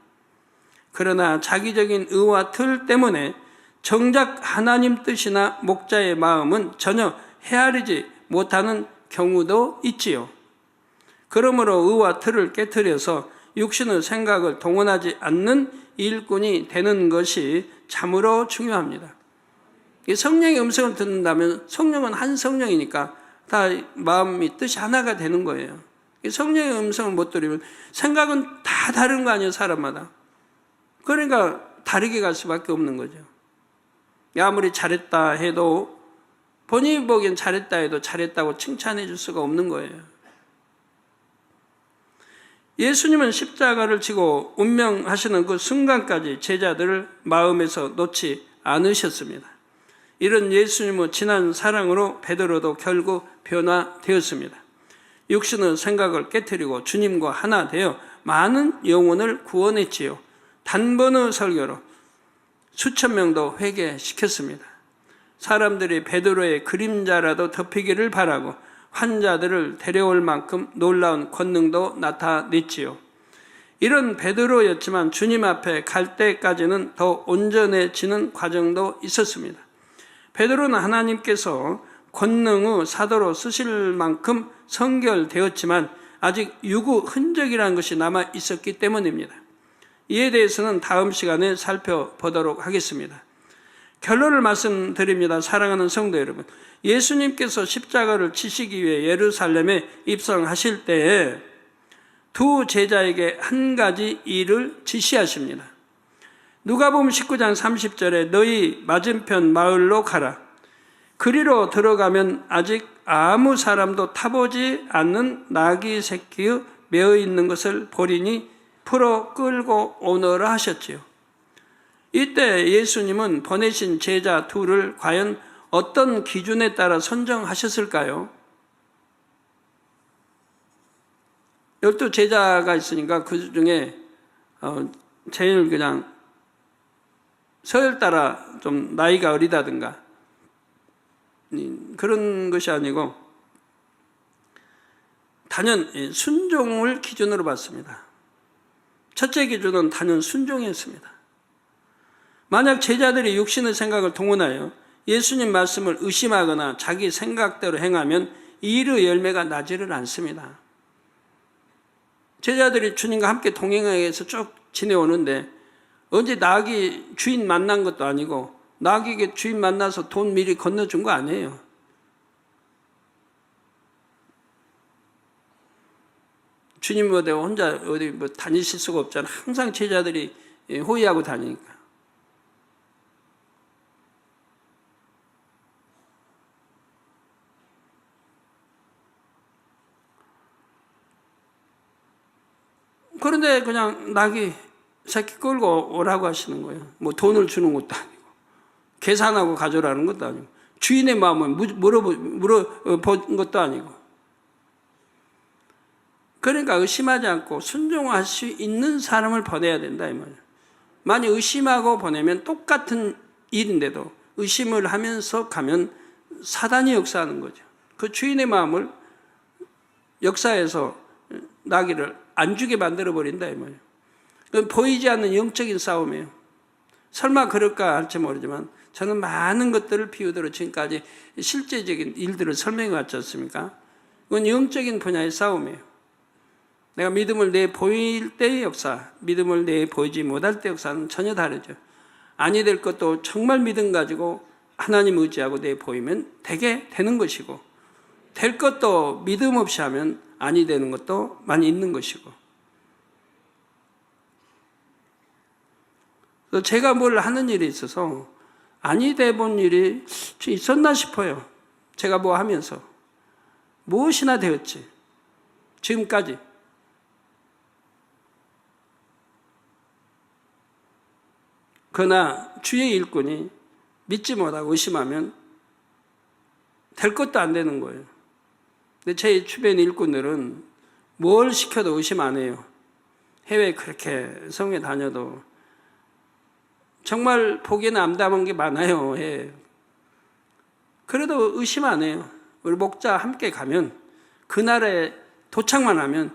그러나 자기적인 의와 틀 때문에 정작 하나님 뜻이나 목자의 마음은 전혀 헤아리지 못하는 경우도 있지요. 그러므로 의와 틀을 깨트려서 육신의 생각을 동원하지 않는 일꾼이 되는 것이 참으로 중요합니다. 성령의 음성을 듣는다면 성령은 한 성령이니까 다 마음이 뜻이 하나가 되는 거예요. 성령의 음성을 못 들으면 생각은 다 다른 거 아니에요, 사람마다. 그러니까 다르게 갈 수밖에 없는 거죠. 아무리 잘했다 해도 본인이 보기엔 잘했다 해도 잘했다고 칭찬해 줄 수가 없는 거예요. 예수님은 십자가를 지고 운명하시는 그 순간까지 제자들을 마음에서 놓지 않으셨습니다. 이런 예수님의 진한 사랑으로 베드로도 결국 변화되었습니다. 육신의 생각을 깨트리고 주님과 하나 되어 많은 영혼을 구원했지요. 단번의 설교로 수천 명도 회개시켰습니다. 사람들이 베드로의 그림자라도 덮이기를 바라고 환자들을 데려올 만큼 놀라운 권능도 나타냈지요. 이런 베드로였지만 주님 앞에 갈 때까지는 더 온전해지는 과정도 있었습니다. 베드로는 하나님께서 권능의 사도로 쓰실 만큼 성결되었지만 아직 유구 흔적이라는 것이 남아 있었기 때문입니다. 이에 대해서는 다음 시간에 살펴보도록 하겠습니다. 결론을 말씀드립니다. 사랑하는 성도 여러분, 예수님께서 십자가를 지시기 위해 예루살렘에 입성하실 때에 두 제자에게 한 가지 일을 지시하십니다. 누가복음 19장 30절에 너희 맞은편 마을로 가라. 그리로 들어가면 아직 아무 사람도 타보지 않는 나귀 새끼의 매어 있는 것을 보리니 풀어 끌고 오너라 하셨지요. 이때 예수님은 보내신 제자 둘을 과연 어떤 기준에 따라 선정하셨을까요? 12 제자가 있으니까 그 중에 제일 그냥 서열 따라 좀 나이가 어리다든가 그런 것이 아니고 단연 순종을 기준으로 봤습니다. 첫째 기준은 단연 순종이었습니다. 만약 제자들이 육신의 생각을 동원하여 예수님 말씀을 의심하거나 자기 생각대로 행하면 이 일의 열매가 나지를 않습니다. 제자들이 주님과 함께 동행하기 위해서 쭉 지내오는데 언제 나귀 주인 만난 것도 아니고 나귀에게 주인 만나서 돈 미리 건너준 거 아니에요. 주님 어디 혼자 어디 뭐 다니실 수가 없잖아. 항상 제자들이 호위하고 다니니까. 그런데 그냥 나귀 새끼 끌고 오라고 하시는 거예요. 뭐 돈을 주는 것도 아니고 계산하고 가져라는 것도 아니고 주인의 마음을 물어본 것도 아니고, 그러니까 의심하지 않고 순종할 수 있는 사람을 보내야 된다 이 말이에요. 만약 의심하고 보내면 똑같은 일인데도 의심을 하면서 가면 사단이 역사하는 거죠. 그 주인의 마음을 역사해서 나귀를 안 주게 만들어버린다 이 말이에요. 그건 보이지 않는 영적인 싸움이에요. 설마 그럴까 할지 모르지만 저는 많은 것들을 비유대로 지금까지 실제적인 일들을 설명해 왔지 않습니까? 그건 영적인 분야의 싸움이에요. 내가 믿음을 내 보일 때의 역사, 믿음을 내 보이지 못할 때의 역사는 전혀 다르죠. 아니 될 것도 정말 믿음 가지고 하나님 의지하고 내 보이면 되게 되는 것이고, 될 것도 믿음 없이 하면 아니 되는 것도 많이 있는 것이고. 제가 뭘 하는 일에 있어서 아니 돼 본 일이 있었나 싶어요. 제가 뭐 하면서 무엇이나 되었지 지금까지. 그러나 주의 일꾼이 믿지 못하고 의심하면 될 것도 안 되는 거예요. 근데 제 주변 일꾼들은 뭘 시켜도 의심 안 해요. 해외 그렇게 성에 다녀도 정말 보기에는 암담한 게 많아요. 예. 그래도 의심 안 해요. 우리 목자 함께 가면 그날에 도착만 하면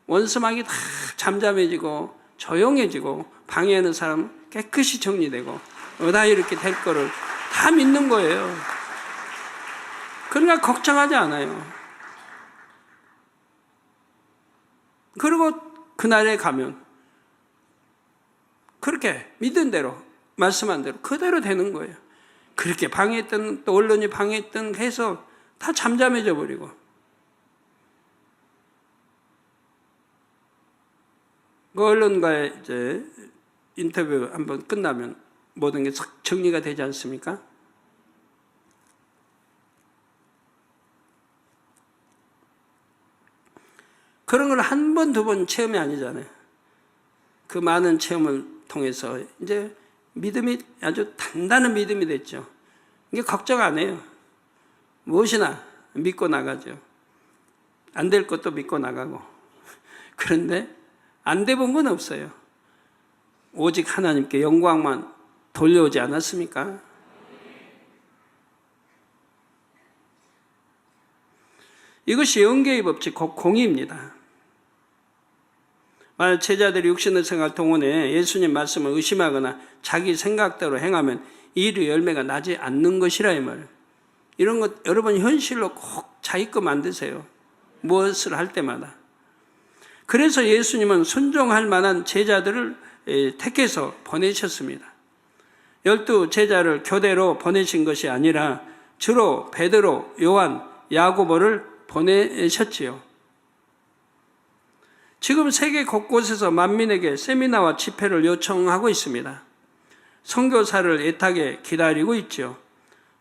원수막이 다 잠잠해지고 조용해지고 방해하는 사람 깨끗이 정리되고 다 이렇게 될 거를 다 믿는 거예요. 그러니까 걱정하지 않아요. 그리고 그날에 가면 그렇게 믿은 대로 말씀한 대로 그대로 되는 거예요. 그렇게 방해했던 또 언론이 방해했던 해서 다 잠잠해져 버리고. 그 언론과의 이제 인터뷰 한번 끝나면 모든 게 싹 정리가 되지 않습니까? 그런 걸 한 번, 두 번 체험이 아니잖아요. 그 많은 체험을 통해서 이제 믿음이 아주 단단한 믿음이 됐죠. 이게 걱정 안 해요. 무엇이나 믿고 나가죠. 안 될 것도 믿고 나가고. 그런데 안 돼 본 건 없어요. 오직 하나님께 영광만 돌려오지 않았습니까? 이것이 영계의 법칙, 곧 공의입니다. 만약 제자들이 육신의 생활 동안에 예수님 말씀을 의심하거나 자기 생각대로 행하면 일의 열매가 나지 않는 것이라 이 말. 이런 것 여러분 현실로 꼭 자기 거 만드세요. 무엇을 할 때마다. 그래서 예수님은 순종할 만한 제자들을 택해서 보내셨습니다. 12 제자를 교대로 보내신 것이 아니라 주로 베드로, 요한, 야고보를 보내셨지요. 지금 세계 곳곳에서 만민에게 세미나와 집회를 요청하고 있습니다. 선교사를 애타게 기다리고 있죠.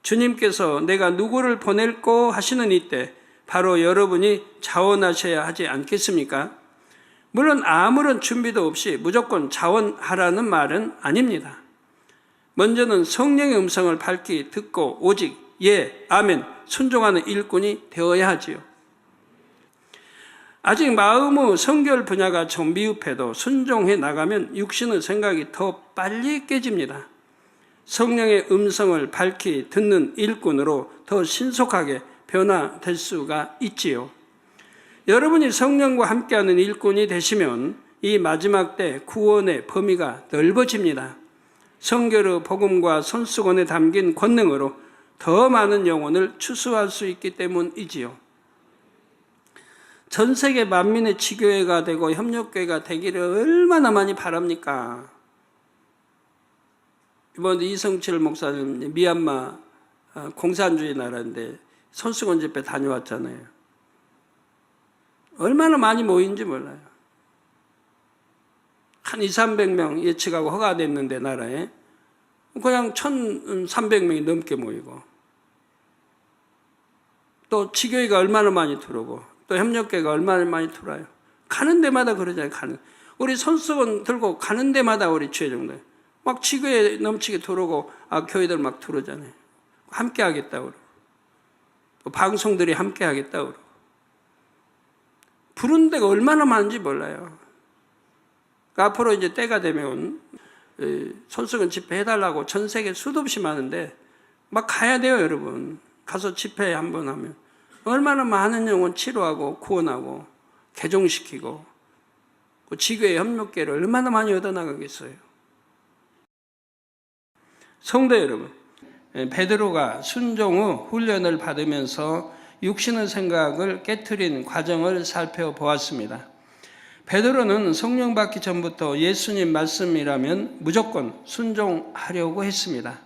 주님께서 내가 누구를 보낼꼬 하시는 이때 바로 여러분이 자원하셔야 하지 않겠습니까? 물론 아무런 준비도 없이 무조건 자원하라는 말은 아닙니다. 먼저는 성령의 음성을 밝히 듣고 오직 예, 아멘, 순종하는 일꾼이 되어야 하지요. 아직 마음의 성결 분야가 좀 미흡해도 순종해 나가면 육신의 생각이 더 빨리 깨집니다. 성령의 음성을 밝히 듣는 일꾼으로 더 신속하게 변화될 수가 있지요. 여러분이 성령과 함께하는 일꾼이 되시면 이 마지막 때 구원의 범위가 넓어집니다. 성결의 복음과 손수건에 담긴 권능으로 더 많은 영혼을 추수할 수 있기 때문이지요. 전 세계 만민의 지교회가 되고 협력교회가 되기를 얼마나 많이 바랍니까? 이번에 이성칠 목사님 미얀마 공산주의 나라인데 손수건 집회 다녀왔잖아요. 얼마나 많이 모인지 몰라요. 한 200~300명 예측하고 허가됐는데 나라에 그냥 1,300명이 넘게 모이고 또 지교회가 얼마나 많이 들어오고 또 협력교회가 얼마나 많이 들어와요. 가는 데마다 그러잖아요. 우리 손수건 들고 가는 데마다 우리 주의정들 막 지교회 넘치게 들어오고 교회들 막 들어오잖아요. 함께 하겠다고 그러고 방송들이 함께 하겠다고 그러고 부른 데가 얼마나 많은지 몰라요. 그러니까 앞으로 이제 때가 되면 손수건 집회 해달라고 전 세계 수도 없이 많은데 막 가야 돼요, 여러분. 가서 집회 한번 하면 얼마나 많은 영혼 치료하고 구원하고 개종시키고 지교회 협력계를 얼마나 많이 얻어나가겠어요. 성도 여러분, 베드로가 순종 후 훈련을 받으면서 육신의 생각을 깨트린 과정을 살펴보았습니다. 베드로는 성령 받기 전부터 예수님 말씀이라면 무조건 순종하려고 했습니다.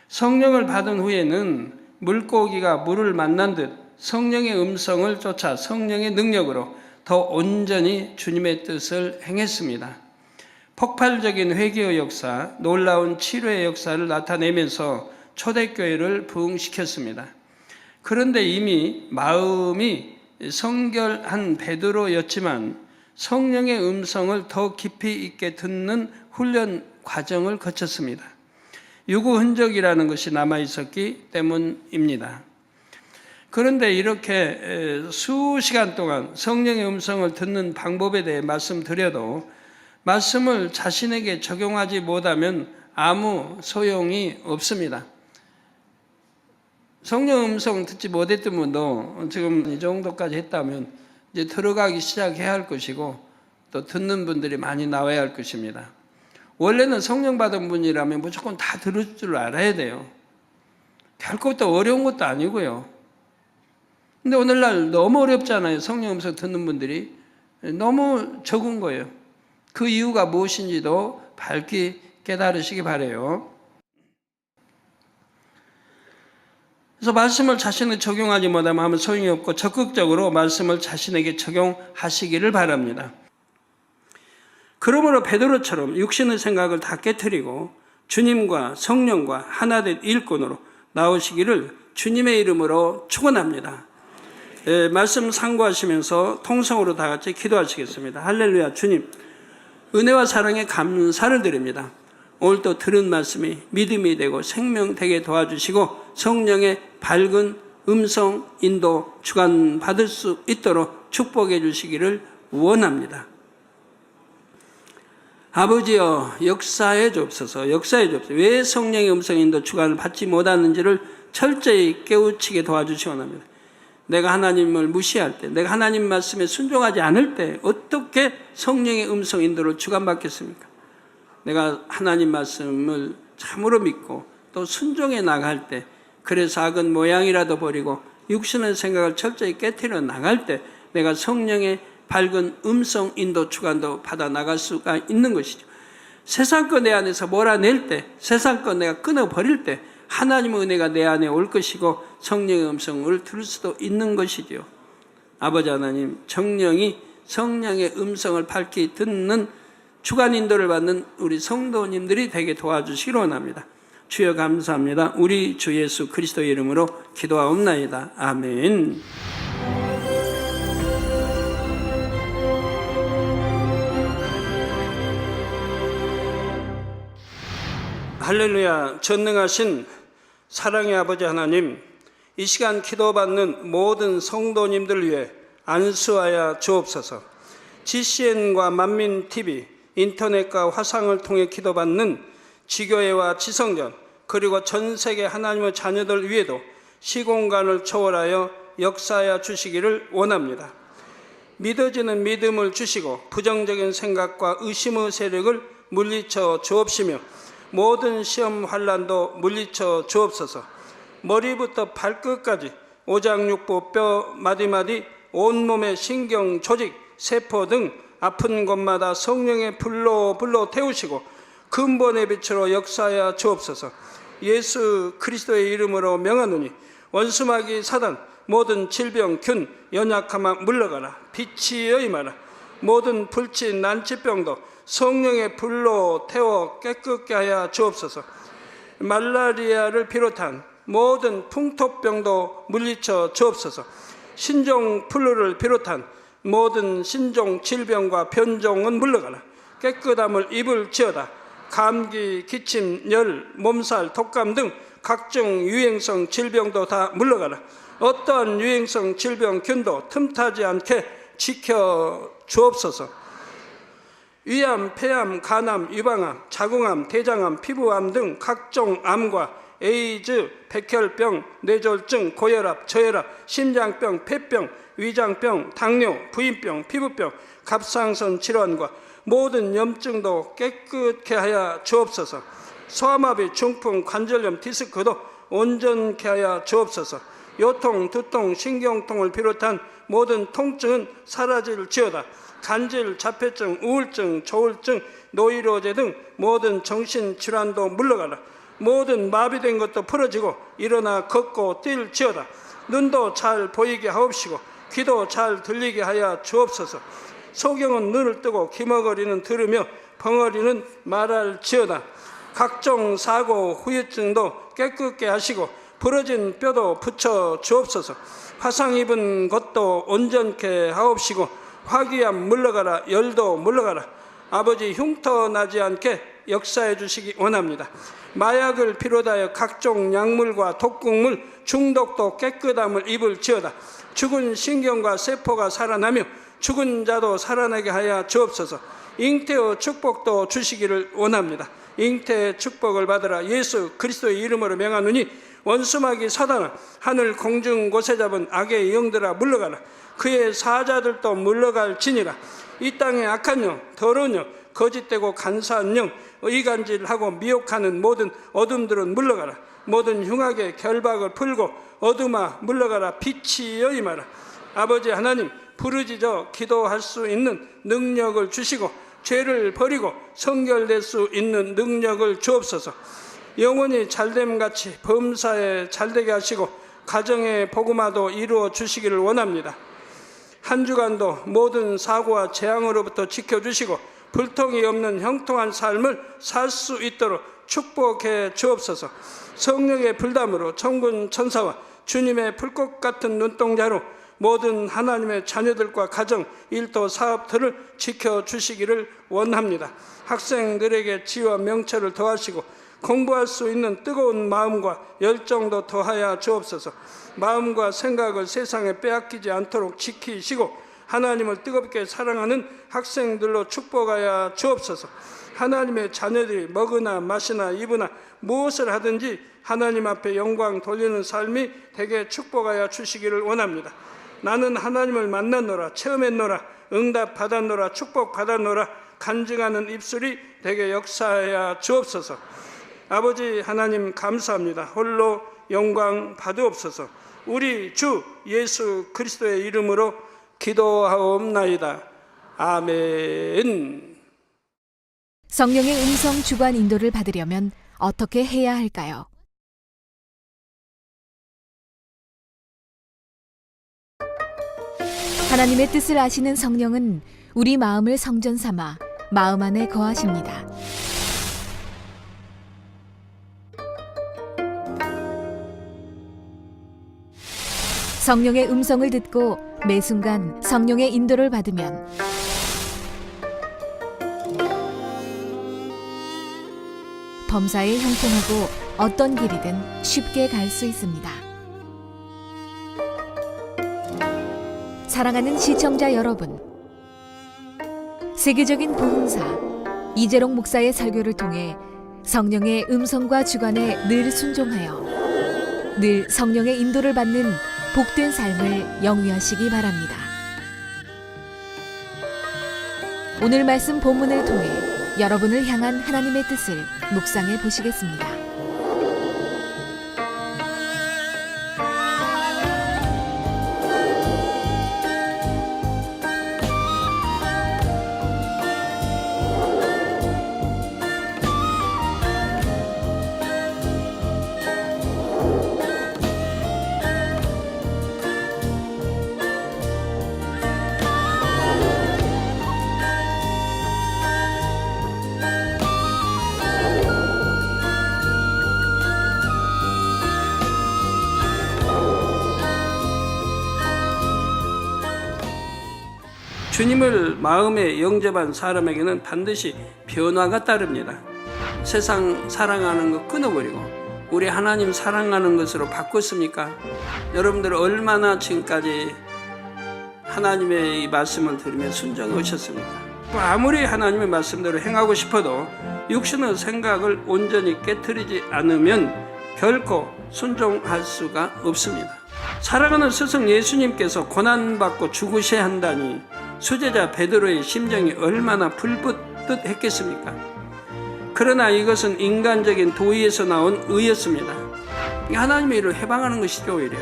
성령을 받은 후에는 물고기가 물을 만난 듯 성령의 음성을 쫓아 성령의 능력으로 더 온전히 주님의 뜻을 행했습니다. 폭발적인 회개의 역사, 놀라운 치료의 역사를 나타내면서 초대교회를 부흥시켰습니다. 그런데 이미 마음이 성결한 베드로였지만 성령의 음성을 더 깊이 있게 듣는 훈련 과정을 거쳤습니다. 유구 흔적이라는 것이 남아있었기 때문입니다. 그런데 이렇게 수시간 동안 성령의 음성을 듣는 방법에 대해 말씀드려도 말씀을 자신에게 적용하지 못하면 아무 소용이 없습니다. 성령 음성 듣지 못했던 분도 지금 이 정도까지 했다면 이제 들어가기 시작해야 할 것이고 또 듣는 분들이 많이 나와야 할 것입니다. 원래는 성령 받은 분이라면 무조건 다 들을 줄 알아야 돼요. 결코 또 어려운 것도 아니고요. 근데 오늘날 너무 어렵잖아요. 성령 음성 듣는 분들이 너무 적은 거예요. 그 이유가 무엇인지도 밝히 깨달으시기 바라요. 그래서 말씀을 자신에게 적용하지 못하면 소용이 없고 적극적으로 말씀을 자신에게 적용하시기를 바랍니다. 그러므로 베드로처럼 육신의 생각을 다 깨트리고 주님과 성령과 하나된 일꾼으로 나오시기를 주님의 이름으로 축원합니다. 말씀 상고하시면서 통성으로 다 같이 기도하시겠습니다. 할렐루야. 주님, 은혜와 사랑에 감사를 드립니다. 오늘 또 들은 말씀이 믿음이 되고 생명되게 도와주시고 성령의 밝은 음성 인도 주관 받을 수 있도록 축복해 주시기를 원합니다. 아버지여, 역사해 주옵소서. 왜 성령의 음성 인도 주관을 받지 못하는지를 철저히 깨우치게 도와주시기 원합니다. 내가 하나님을 무시할 때, 내가 하나님 말씀에 순종하지 않을 때 어떻게 성령의 음성 인도를 주관받겠습니까? 내가 하나님 말씀을 참으로 믿고 또 순종해 나갈 때, 그래서 악은 모양이라도 버리고 육신의 생각을 철저히 깨트려 나갈 때 내가 성령의 밝은 음성 인도 주관도 받아 나갈 수가 있는 것이죠. 세상 거 내 안에서 몰아낼 때, 세상 거 내가 끊어버릴 때 하나님의 은혜가 내 안에 올 것이고 성령의 음성을 들을 수도 있는 것이죠. 아버지 하나님, 성령이 성령의 음성을 밝히 듣는 주관 인도를 받는 우리 성도님들이 되게 도와주시기 원합니다. 주여 감사합니다. 우리 주 예수 그리스도의 이름으로 기도하옵나이다. 아멘. 할렐루야. 전능하신 사랑의 아버지 하나님, 이 시간 기도받는 모든 성도님들 위해 안수하여 주옵소서. GCN과 만민TV, 인터넷과 화상을 통해 기도받는 지교회와 지성전, 그리고 전 세계 하나님의 자녀들 위에도 시공간을 초월하여 역사하여 주시기를 원합니다. 믿어지는 믿음을 주시고 부정적인 생각과 의심의 세력을 물리쳐 주옵시며 모든 시험 환난도 물리쳐 주옵소서. 머리부터 발끝까지 오장육부 뼈 마디마디 온몸의 신경 조직 세포 등 아픈 곳마다 성령의 불로 태우시고 근본의 빛으로 역사하여 주옵소서. 예수 그리스도의 이름으로 명하노니 원수마귀 사단 모든 질병 균 연약함아 물러가라. 빛이 임하라. 모든 불치 난치병도 성령의 불로 태워 깨끗게 하여 주옵소서. 말라리아를 비롯한 모든 풍토병도 물리쳐 주옵소서. 신종 플루를 비롯한 모든 신종 질병과 변종은 물러가라. 깨끗함을 입을지어다. 감기, 기침, 열, 몸살, 독감 등 각종 유행성 질병도 다 물러가라. 어떠한 유행성 질병 균도 틈타지 않게 지켜 주옵소서. 위암, 폐암, 간암, 유방암, 자궁암, 대장암, 피부암 등 각종 암과 에이즈, 백혈병, 뇌졸중, 고혈압, 저혈압, 심장병, 폐병, 위장병, 당뇨, 부인병, 피부병, 갑상선 질환과 모든 염증도 깨끗게 하여 주옵소서. 소아마비, 중풍, 관절염, 디스크도 온전케 하여 주옵소서. 요통, 두통, 신경통을 비롯한 모든 통증은 사라질지어다. 간질, 자폐증, 우울증, 조울증, 노이로제 등 모든 정신질환도 물러가라. 모든 마비된 것도 풀어지고 일어나 걷고 뛸지어다. 눈도 잘 보이게 하옵시고 귀도 잘 들리게 하여 주옵소서. 소경은 눈을 뜨고 기머거리는 들으며 벙어리는 말할지어다. 각종 사고, 후유증도 깨끗게 하시고 부러진 뼈도 붙여 주옵소서. 화상 입은 것도 온전케 하옵시고 화기암 물러가라. 열도 물러가라. 아버지 흉터 나지 않게 역사해 주시기 원합니다. 마약을 비롯하여 각종 약물과 독극물 중독도 깨끗함을 입을지어다. 죽은 신경과 세포가 살아나며 죽은 자도 살아나게 하여 주옵소서. 잉태의 축복도 주시기를 원합니다. 잉태의 축복을 받으라. 예수 그리스도의 이름으로 명하노니 원수마귀 사단아, 하늘 공중 곳에 잡은 악의 영들아 물러가라. 그의 사자들도 물러갈지니라. 이 땅의 악한 영, 더러운 영, 거짓되고 간사한 영, 이간질하고 미혹하는 모든 어둠들은 물러가라. 모든 흉악의 결박을 풀고 어둠아 물러가라. 빛이 임하라. 아버지 하나님, 부르짖어 기도할 수 있는 능력을 주시고 죄를 버리고 성결될 수 있는 능력을 주옵소서. 영원히 잘됨같이 범사에 잘되게 하시고 가정의 복음화도 이루어 주시기를 원합니다. 한 주간도 모든 사고와 재앙으로부터 지켜주시고 불통이 없는 형통한 삶을 살 수 있도록 축복해 주옵소서. 성령의 불담으로 천군 천사와 주님의 불꽃 같은 눈동자로 모든 하나님의 자녀들과 가정, 일도, 사업들을 지켜주시기를 원합니다. 학생들에게 지혜와 명철을 더하시고 공부할 수 있는 뜨거운 마음과 열정도 더하여 주옵소서. 마음과 생각을 세상에 빼앗기지 않도록 지키시고 하나님을 뜨겁게 사랑하는 학생들로 축복하여 주옵소서. 하나님의 자녀들이 먹으나 마시나 입으나 무엇을 하든지 하나님 앞에 영광 돌리는 삶이 되게 축복하여 주시기를 원합니다. 나는 하나님을 만났노라, 체험했노라, 응답 받았노라, 축복 받았노라, 간증하는 입술이 되게 역사하여 주옵소서. 아버지 하나님 감사합니다. 홀로 영광 받으옵소서. 우리 주 예수 그리스도의 이름으로 기도하옵나이다. 아멘. 성령의 음성 주관 인도를 받으려면 어떻게 해야 할까요? 하나님의 뜻을 아시는 성령은 우리 마음을 성전 삼아 마음 안에 거하십니다. 성령의 음성을 듣고 매 순간 성령의 인도를 받으면 범사에 형통하고 어떤 길이든 쉽게 갈 수 있습니다. 사랑하는 시청자 여러분, 세계적인 복음사 이재롱 목사의 설교를 통해 성령의 음성과 주관에 늘 순종하여 늘 성령의 인도를 받는 복된 삶을 영위하시기 바랍니다. 오늘 말씀 본문을 통해 여러분을 향한 하나님의 뜻을 묵상해 보시겠습니다. 주님을 마음에 영접한 사람에게는 반드시 변화가 따릅니다. 세상 사랑하는 거 끊어버리고 우리 하나님 사랑하는 것으로 바꿨습니까? 여러분들 얼마나 지금까지 하나님의 이 말씀을 들으며 순종해 오셨습니까? 아무리 하나님의 말씀대로 행하고 싶어도 육신의 생각을 온전히 깨트리지 않으면 결코 순종할 수가 없습니다. 사랑하는 스승 예수님께서 고난받고 죽으셔야 한다니 수제자 베드로의 심정이 얼마나 불붙듯했겠습니까? 그러나 이것은 인간적인 도의에서 나온 의였습니다. 하나님의 일을 해방하는 것이죠, 오히려.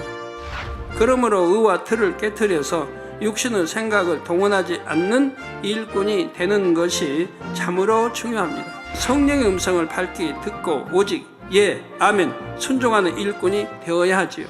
그러므로 의와 틀을 깨트려서 육신의 생각을 동원하지 않는 일꾼이 되는 것이 참으로 중요합니다. 성령의 음성을 밝히 듣고 오직 예, 아멘 순종하는 일꾼이 되어야 하지요.